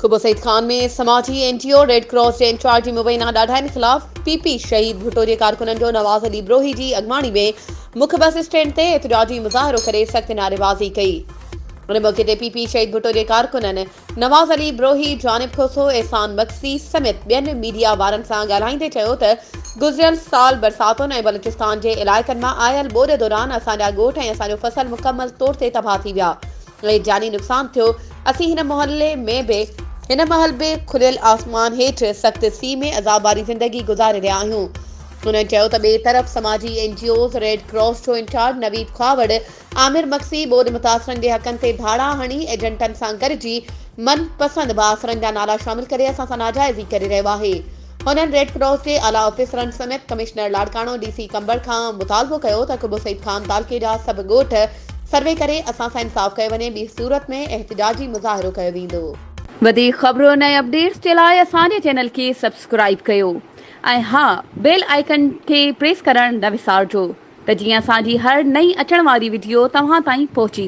कुबो सईद खान में समाजी NGO red cross जे in charge जी मुबैना ॾाढाइनि ख़िलाफ़ पीपी शहीद भुट्टो जे कारकुननि जो नवाज़ अली ब्रोही जी अॻवाणी में मुख्य बस स्टैंड ते एतिजाजी मुज़ाहिरो करे सख़्त नारेबाज़ी कई। उन मौक़े ते पीपी शहीद भुट्टो जे कारकुननि नवाज़ अली ब्रोही, जानिब खोसो, एहसान मक्सी समेत ॿियनि मीडिया वारनि सां ॻाल्हाईंदे चयो त गुज़िरियल साल बरसातुनि ऐं बलूचिस्तान जे इलाइक़नि मां आयल ॿोॾि दौरान असांजा ॻोठ ऐं असांजो फसल मुकमल तौर ते तबाह थी विया ऐं जानी नुक़सान थियो। असीं हिन महल बि खुलियल आसमान हेठि सख़्त सी में अज़ाब वारी ज़िंदगी गुज़ारे रहिया आहियूं। हुननि चयो त ॿिए तरफ़ समाजी एनजीओज़ रेड क्रॉस जो इंचार्ज नवीद खावड़ आमिर मक्सी ॿोॾि मुतासिरनि जे हक़नि ते धाड़ा हणी एजेंटनि सां गॾिजी मनपसंद बासरनि जा नाला शामिल करे असां सां नाजाइज़ी करे रहियो आहे। हुननि रेड क्रॉस जे आला ऑफिसरनि समेत कमिश्नर लाड़काणो डीसी कंबड़ खां मुतालबो कयो त कुबो सईद खान तालके जा सभु ॻोठ सर्वे करे असां सां इंसाफ़ कयो वञे, ॿी सूरत में एहतिजाजी मुज़ाहिरो कयो वेंदो। वधीक ख़बरुनि ऐं अपडेट्स जे लाइ असांजे चैनल खे सब्सक्राइब कयो ऐं हा, बेल आइकन खे प्रेस करणु न विसारिजो त जीअं असांजी हर नई अचण वारी वीडियो तव्हां ताईं पहुची